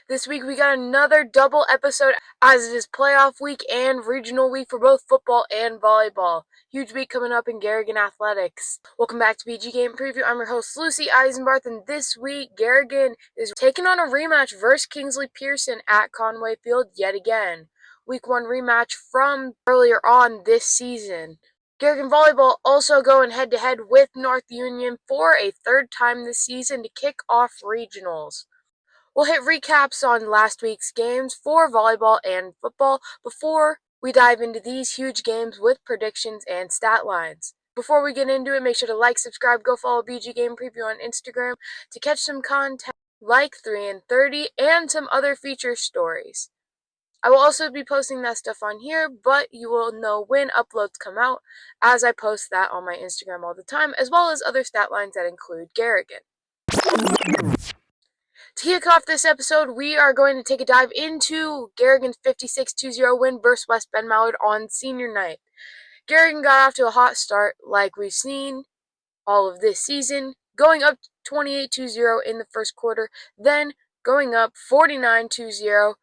This week we got another double episode as it is playoff week and regional week for both football and volleyball. Huge week coming up in Garrigan Athletics. Welcome back to BG Game Preview. I'm your host Lucy Eisenbarth, and this week Garrigan is taking on a rematch versus Kingsley Pierson at Conway Field yet again. Week 1 rematch from earlier on this season. Garrigan Volleyball also going head-to-head with North Union for a third time this season to kick off regionals. We'll hit recaps on last week's games for volleyball and football before we dive into these huge games with predictions and stat lines. Before we get into it, make sure to like, subscribe, go follow BG Game Preview on Instagram to catch some content like 3 and 30 and some other feature stories. I will also be posting that stuff on here, but you will know when uploads come out as I post that on my Instagram all the time, as well as other stat lines that include Garrigan. To kick off this episode, we are going to take a dive into Garrigan's 56-20 win versus West Bend Mallard on senior night. Garrigan got off to a hot start like we've seen all of this season, going up 28-20 in the first quarter, then going up 49-20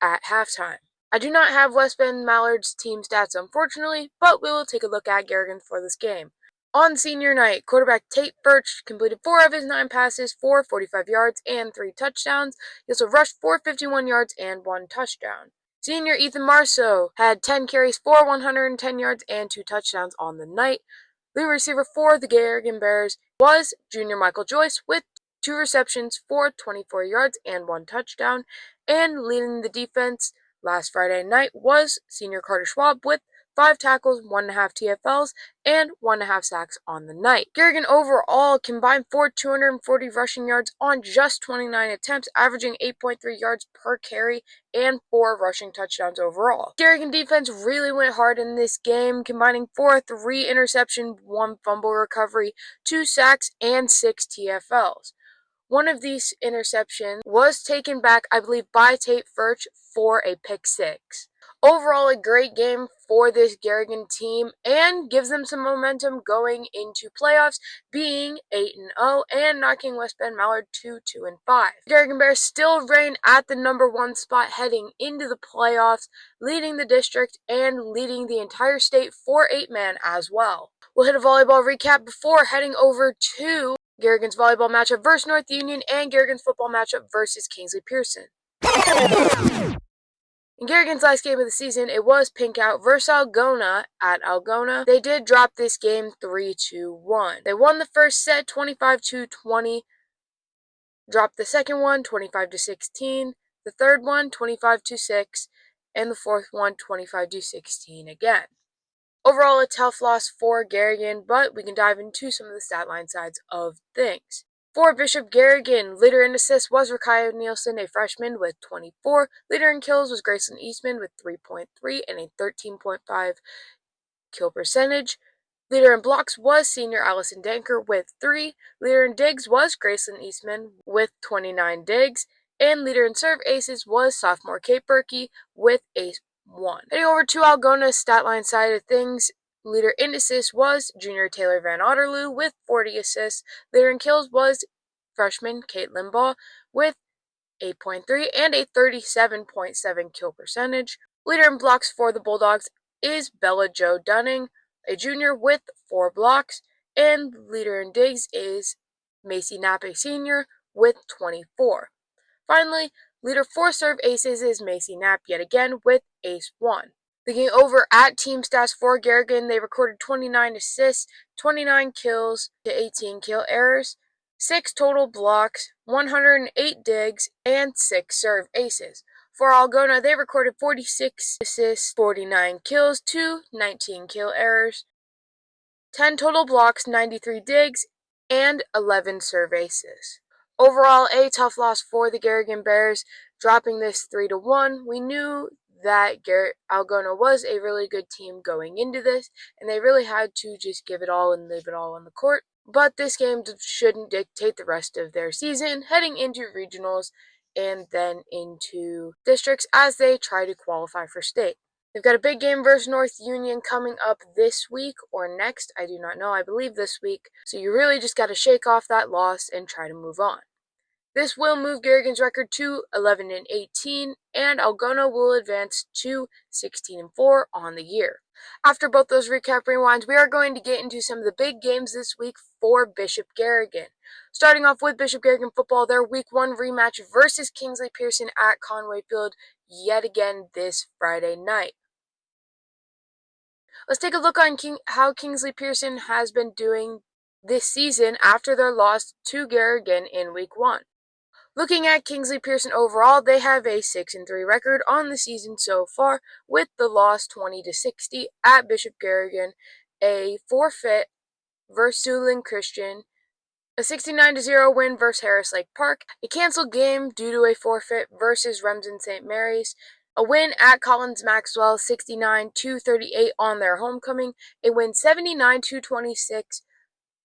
at halftime. I do not have West Bend Mallard's team stats, unfortunately, but we will take a look at Garrigan for this game. On senior night, quarterback Tate Birch completed 4 of his 9 passes for 45 yards and 3 touchdowns. He also rushed for 51 yards and 1 touchdown. Senior Ethan Marceau had 10 carries for 110 yards and 2 touchdowns on the night. Leading receiver for the Garrigan Bears was junior Michael Joyce with 2 receptions for 24 yards and 1 touchdown. And leading the defense last Friday night was senior Carter Schwab with 5 tackles, 1.5 TFLs, and 1.5 sacks on the night. Garrigan overall combined for 240 rushing yards on just 29 attempts, averaging 8.3 yards per carry and 4 rushing touchdowns overall. Garrigan defense really went hard in this game, combining for 3 interceptions, 1 fumble recovery, 2 sacks, and 6 TFLs. One of these interceptions was taken back, I believe, by Tate Birch for a pick 6. Overall, a great game for this Garrigan team and gives them some momentum going into playoffs, being 8-0 and knocking West Bend Mallard to 2-5. Garrigan Bears still reign at the number 1 spot heading into the playoffs, leading the district and leading the entire state for 8-man as well. We'll hit a volleyball recap before heading over to Garrigan's volleyball matchup versus North Union and Garrigan's football matchup versus Kingsley Pierson. In Garrigan's last game of the season, it was Pink Out versus Algona at Algona. They did drop this game 3-1. They won the first set 25-20, dropped the second one 25-16, the third one 25-6, and the fourth one 25-16 again. Overall, a tough loss for Garrigan, but we can dive into some of the stat line sides of things. For Bishop Garrigan, leader in assists was Rakaya Nielsen, a freshman, with 24. Leader in kills was Graceland Eastman with 3.3 and a 13.5 kill percentage. Leader in blocks was senior Allison Danker with 3. Leader in digs was Graceland Eastman with 29 digs. And leader in serve aces was sophomore Kate Berkey with ace 1. Heading over to Algona's stat line side of things, leader in assists was junior Taylor Van Otterloo with 40 assists. Leader in kills was freshman Kate Limbaugh with 8.3 and a 37.7 kill percentage. Leader in blocks for the Bulldogs is Bella Jo Dunning, a junior with 4 blocks. And leader in digs is Macy Knapp, a senior, with 24. Finally, leader for serve aces is Macy Knapp yet again with ace 1. Looking over at team stats for Garrigan, they recorded 29 assists, 29 kills to 18 kill errors, 6 total blocks, 108 digs, and 6 serve aces. For Algona, they recorded 46 assists, 49 kills to 19 kill errors, 10 total blocks, 93 digs, and 11 serve aces. Overall, a tough loss for the Garrigan Bears, dropping this 3-1. We knew that Algona was a really good team going into this, and they really had to just give it all and leave it all on the court. But this game shouldn't dictate the rest of their season, heading into regionals and then into districts as they try to qualify for state. They've got a big game versus North Union coming up this week or next. I do not know. I believe this week. So you really just got to shake off that loss and try to move on. This will move Garrigan's record to 11-18, and Algona will advance to 16-4 on the year. After both those recap rewinds, we are going to get into some of the big games this week for Bishop Garrigan. Starting off with Bishop Garrigan football, their Week 1 rematch versus Kingsley Pierson at Conway Field yet again this Friday night. Let's take a look on how Kingsley Pierson has been doing this season after their loss to Garrigan in Week 1. Looking at Kingsley Pierson overall, they have a 6-3 record on the season so far, with the loss 20-60 at Bishop Garrigan, a forfeit versus Siouxland Christian, a 69-0 win versus Harris Lake Park, a canceled game due to a forfeit versus Remsen St. Mary's, a win at Collins Maxwell 69-38 on their homecoming, a win 79-26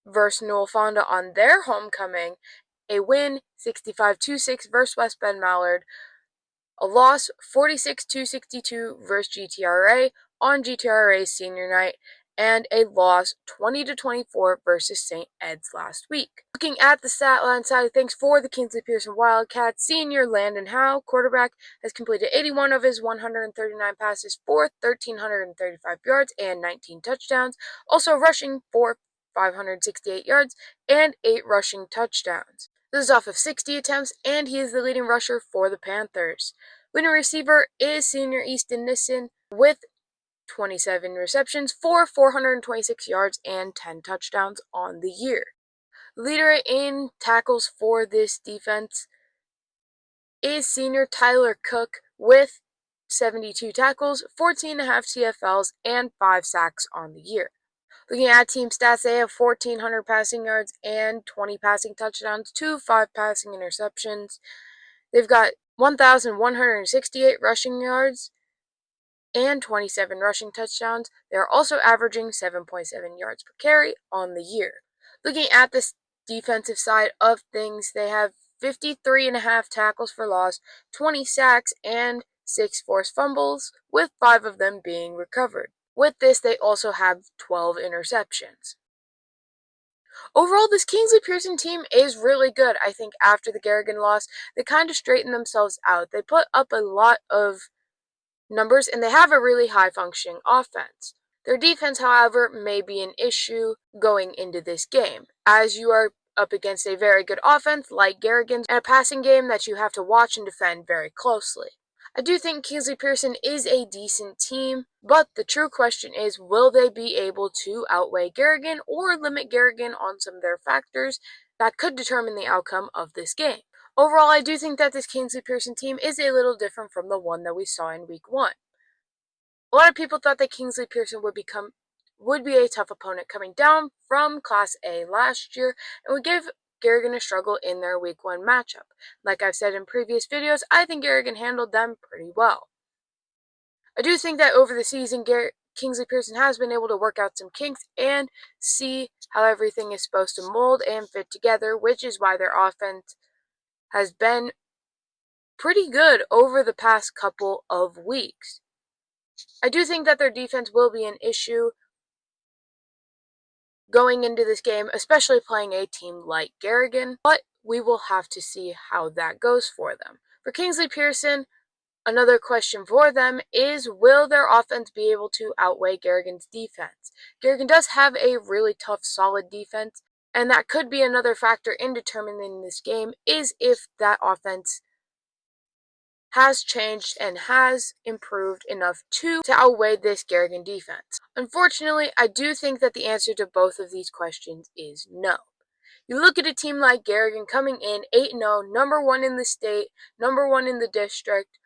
versus Newell Fonda on their homecoming, a win 65-6 versus West Bend Mallard, a loss 46-62 versus GTRA on GTRA's senior night, and a loss 20-24 versus St. Ed's last week. Looking at the stat line side of things for the Kingsley Pierson Wildcats, senior Landon Howe, quarterback, has completed 81 of his 139 passes for 1,335 yards and 19 touchdowns, also rushing for 568 yards and 8 rushing touchdowns. This is off of 60 attempts, and he is the leading rusher for the Panthers. Leading receiver is senior Easton Nissen with 27 receptions for 426 yards and 10 touchdowns on the year. Leader in tackles for this defense is senior Tyler Cook with 72 tackles, 14.5 TFLs, and 5 sacks on the year. Looking at team stats, they have 1,400 passing yards and 20 passing touchdowns, 5 passing interceptions. They've got 1,168 rushing yards and 27 rushing touchdowns. They're also averaging 7.7 yards per carry on the year. Looking at this defensive side of things, they have 53.5 tackles for loss, 20 sacks, and 6 forced fumbles, with 5 of them being recovered. With this, they also have 12 interceptions. Overall, this Kingsley Pierson team is really good. I think after the Garrigan loss, they kind of straightened themselves out. They put up a lot of numbers, and they have a really high-functioning offense. Their defense, however, may be an issue going into this game, as you are up against a very good offense like Garrigan's and a passing game that you have to watch and defend very closely. I do think Kingsley Pierson is a decent team, but the true question is, will they be able to outweigh Garrigan or limit Garrigan on some of their factors that could determine the outcome of this game? Overall, I do think that this Kingsley Pierson team is a little different from the one that we saw in Week 1. A lot of people thought that Kingsley Pierson would be a tough opponent coming down from Class A last year and would give Garrigan a struggle in their Week 1 matchup. Like I've said in previous videos, I think Garrigan handled them pretty well. I do think that over the season, Kingsley Pierson has been able to work out some kinks and see how everything is supposed to mold and fit together, which is why their offense has been pretty good over the past couple of weeks. I do think that their defense will be an issue going into this game, especially playing a team like Garrigan, but we will have to see how that goes for them. For Kingsley Pierson, another question for them is, will their offense be able to outweigh Garrigan's defense? Garrigan does have a really tough, solid defense, and that could be another factor in determining this game, is if that offense has changed and has improved enough to outweigh this Garrigan defense. Unfortunately, I do think that the answer to both of these questions is no. You look at a team like Garrigan coming in 8-0, number 1 in the state, number 1 in the district,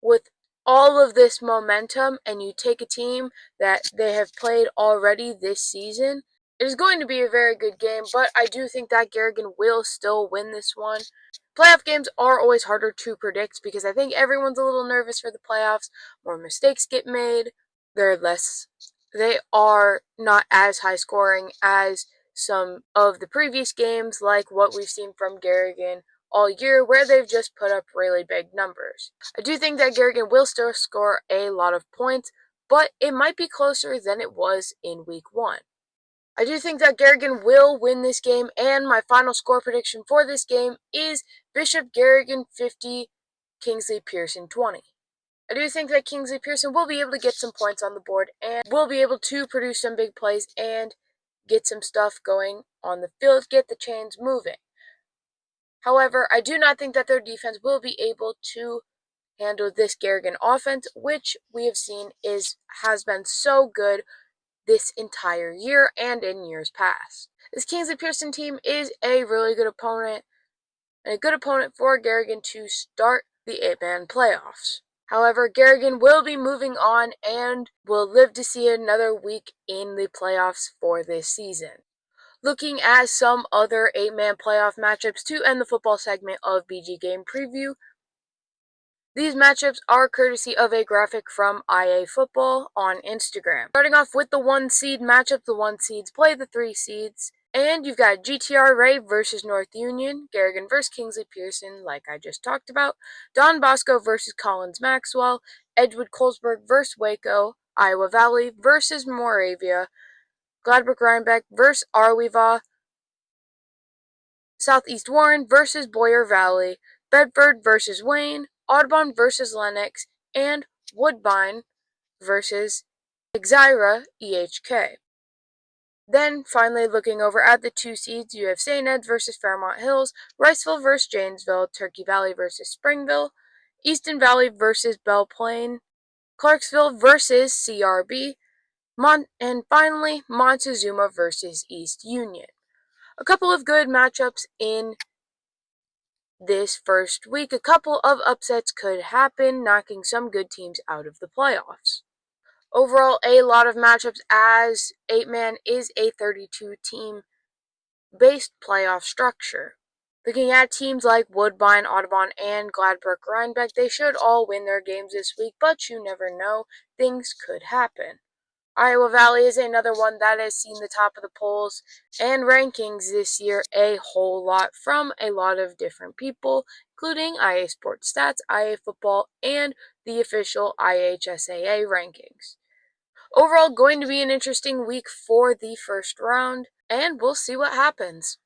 with all of this momentum, and you take a team that they have played already this season, it is going to be a very good game, but I do think that Garrigan will still win this one. Playoff games are always harder to predict because I think everyone's a little nervous for the playoffs. More mistakes get made. They are not as high scoring as some of the previous games, like what we've seen from Garrigan all year, where they've just put up really big numbers. I do think that Garrigan will still score a lot of points, but it might be closer than it was in Week 1. I do think that Garrigan will win this game, and my final score prediction for this game is Bishop Garrigan 50, Kingsley Pierson 20. I do think that Kingsley Pierson will be able to get some points on the board and will be able to produce some big plays and get some stuff going on the field, get the chains moving. However, I do not think that their defense will be able to handle this Garrigan offense, which we have seen has been so good this entire year and in years past. This Kingsley Pierson team is a really good opponent, and a good opponent for Garrigan to start the 8-man playoffs. However, Garrigan will be moving on and will live to see another week in the playoffs for this season. Looking at some other 8-man playoff matchups to end the football segment of BG Game Preview, these matchups are courtesy of a graphic from IA Football on Instagram. Starting off with the 1 seed matchup, the 1 seeds play the 3 seeds. And you've got GTR Ray versus North Union, Garrigan versus Kingsley Pierson, like I just talked about, Don Bosco versus Collins Maxwell, Edgewood Colesburg versus Waco, Iowa Valley versus Moravia, Gladbrook Rhinebeck versus Arleva, Southeast Warren versus Boyer Valley, Bedford versus Wayne, Audubon versus Lennox, and Woodbine versus Exira EHK. Then, finally, looking over at the 2 seeds, you have St. Ed's versus Fairmont Hills, Riceville versus Janesville, Turkey Valley versus Springville, Easton Valley versus Belle Plaine, Clarksville versus CRB, and finally, Montezuma versus East Union. A couple of good matchups in this first week. A couple of upsets could happen, knocking some good teams out of the playoffs. Overall, a lot of matchups as 8-man is a 32-team based playoff structure. Looking at teams like Woodbine, Audubon, and Gladbrook Rhinebeck, they should all win their games this week, but you never know. Things could happen. Iowa Valley is another one that has seen the top of the polls and rankings this year a whole lot from a lot of different people, including IA Sports Stats, IA Football, and the official IHSAA rankings. Overall, going to be an interesting week for the first round, and we'll see what happens.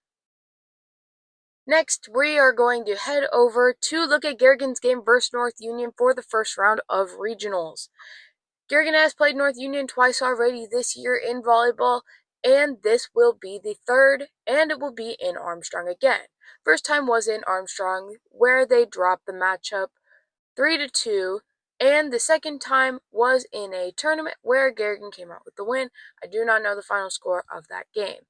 Next, we are going to head over to look at Garrigan's game versus North Union for the first round of regionals. Garrigan has played North Union twice already this year in volleyball, and this will be the third, and it will be in Armstrong again. First time was in Armstrong, where they dropped the matchup 3-2, and the second time was in a tournament where Garrigan came out with the win. I do not know the final score of that game.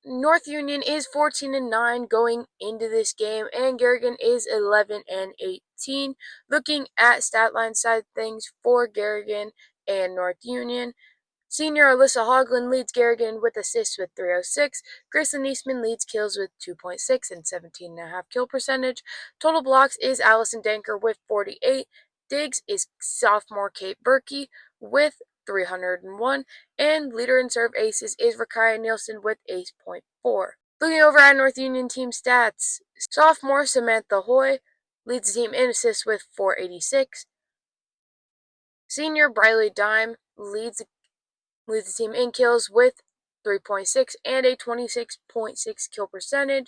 North Union is 14-9 going into this game, and Garrigan is 11-18. Looking at stat line side things for Garrigan and North Union, senior Alyssa Hoagland leads Garrigan with assists with 306. Gracelyn Eastman leads kills with 2.6 and 17.5 kill percentage. Total blocks is Allison Danker with 48. Digs is sophomore Kate Berkey with 301. And leader in serve aces is Rakaya Nielsen with 8.4. Looking over at North Union team stats, sophomore Samantha Hoy leads the team in assists with 486. Senior Briley Dime leads the team in kills with 3.6 and a 26.6 kill percentage.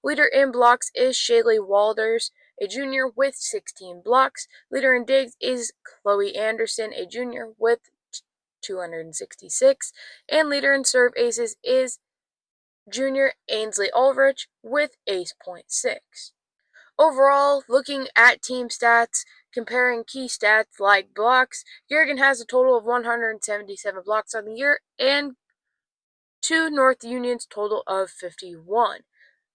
Leader in blocks is Shaylee Walders, a junior with 16 blocks. Leader in digs is Chloe Anderson, a junior with 266. And leader in serve aces is junior Ainsley Ulrich with 8.6. Overall, looking at team stats, comparing key stats like blocks, Garrigan has a total of 177 blocks on the year and to North Union's total of 51.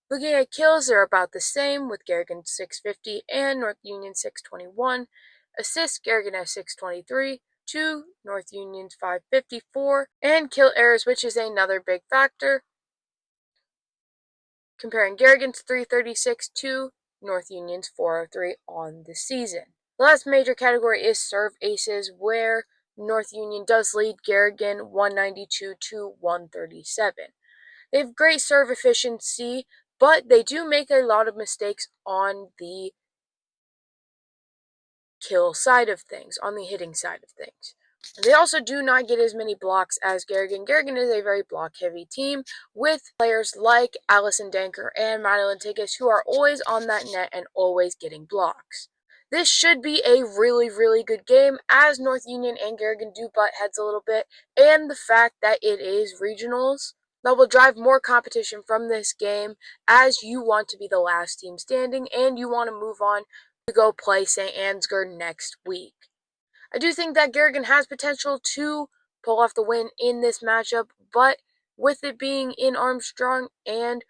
Looking at kills, they're about the same, with Garrigan 650 and North Union 621. Assists, Garrigan has 623 to North Union's 554. And kill errors, which is another big factor, comparing Garrigan's 336 to North Union's 403 on the season. The last major category is serve aces, where North Union does lead Garrigan 192 to 137. They have great serve efficiency, but they do make a lot of mistakes on the kill side of things, on the hitting side of things. They also do not get as many blocks as Garrigan. Garrigan is a very block-heavy team with players like Allison Danker and Madeline Tickis who are always on that net and always getting blocks. This should be a really, really good game as North Union and Garrigan do butt heads a little bit, and the fact that it is regionals that will drive more competition from this game as you want to be the last team standing and you want to move on to go play St. Ansgar next week. I do think that Garrigan has potential to pull off the win in this matchup, but with it being in Armstrong and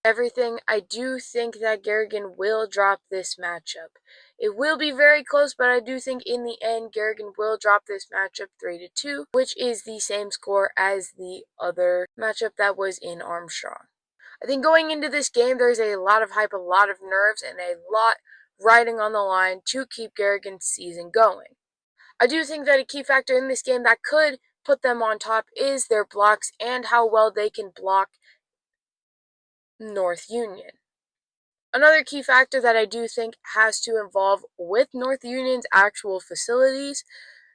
everything, I do think that Garrigan will drop this matchup. It will be very close, but I do think in the end, Garrigan will drop this matchup 3-2, which is the same score as the other matchup that was in Armstrong. I think going into this game, there's a lot of hype, a lot of nerves, and a lot riding on the line to keep Garrigan's season going. I do think that a key factor in this game that could put them on top is their blocks and how well they can block North Union. Another key factor that I do think has to involve with North Union's actual facilities,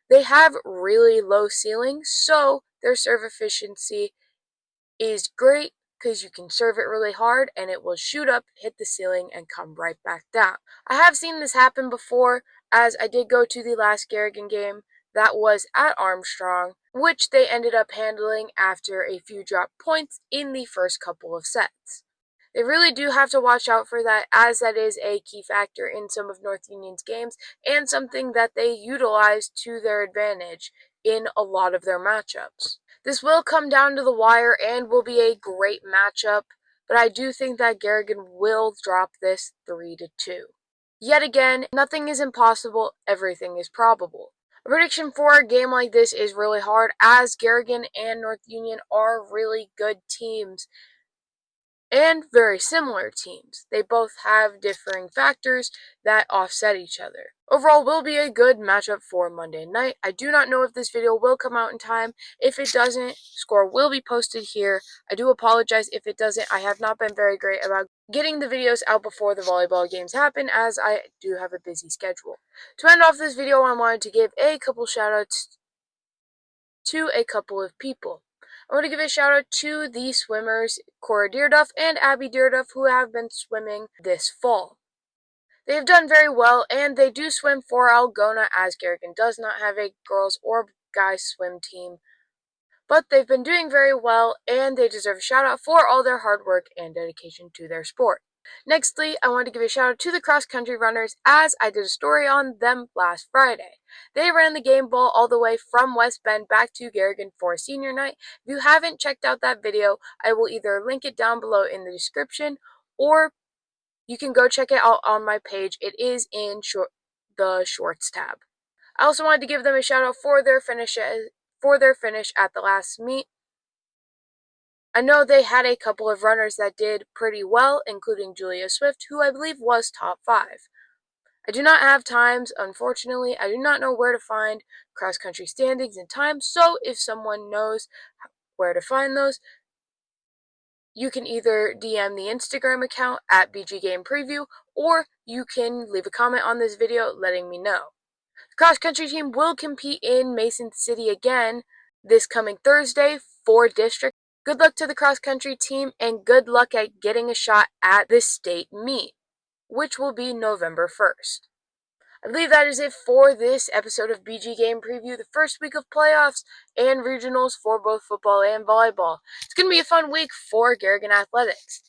they have really low ceilings, so their serve efficiency is great because you can serve it really hard and it will shoot up, hit the ceiling, and come right back down. I have seen this happen before, as I did go to the last Garrigan game that was at Armstrong, which they ended up handling after a few drop points in the first couple of sets. They really do have to watch out for that, as that is a key factor in some of North Union's games and something that they utilize to their advantage in a lot of their matchups. This will come down to the wire and will be a great matchup, but I do think that Garrigan will drop this 3-2. Yet again, nothing is impossible, everything is probable. A prediction for a game like this is really hard, as Garrigan and North Union are really good teams and very similar teams. They both have differing factors that offset each other. Overall, will be a good matchup for Monday night. I do not know if this video will come out in time. If it doesn't, score will be posted here. I do apologize if it doesn't. I have not been very great about getting the videos out before the volleyball games happen, as I do have a busy schedule. To end off this video, I wanted to give a couple shoutouts to a couple of people. I want to give a shout out to the swimmers Cora Deerduff and Abby Deerduff, who have been swimming this fall. They have done very well, and they do swim for Algona, as Garrigan does not have a girls or guys swim team. But they've been doing very well, and they deserve a shout out for all their hard work and dedication to their sport. Nextly, I want to give a shout out to the cross-country runners, as I did a story on them last Friday. They ran the game ball all the way from West Bend back to Garrigan for senior night. If you haven't checked out that video, I will either link it down below in the description, or you can go check it out on my page. It is in the shorts tab. I also wanted to give them a shout out for their finish at the last meet. I know they had a couple of runners that did pretty well, including Julia Swift, who I believe was top 5. I do not have times, unfortunately. I do not know where to find cross-country standings and times, so if someone knows where to find those, you can either DM the Instagram account at BGGamePreview, or you can leave a comment on this video letting me know. The cross-country team will compete in Mason City again this coming Thursday for district. Good luck to the cross-country team, and good luck at getting a shot at this state meet, which will be November 1st. I believe that is it for this episode of BG Game Preview, the first week of playoffs and regionals for both football and volleyball. It's going to be a fun week for Garrigan Athletics.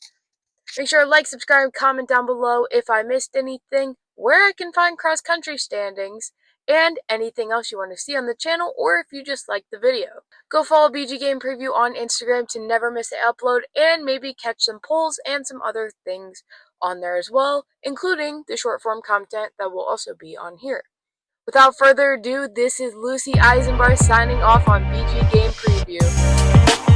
Make sure to like, subscribe, comment down below if I missed anything, where I can find cross-country standings, and anything else you want to see on the channel, or if you just like the video. Go follow BG Game Preview on Instagram to never miss an upload, and maybe catch some polls and some other things on there as well, including the short form content that will also be on here. Without further ado, this is Lucy Eisenbarth signing off on BG Game Preview.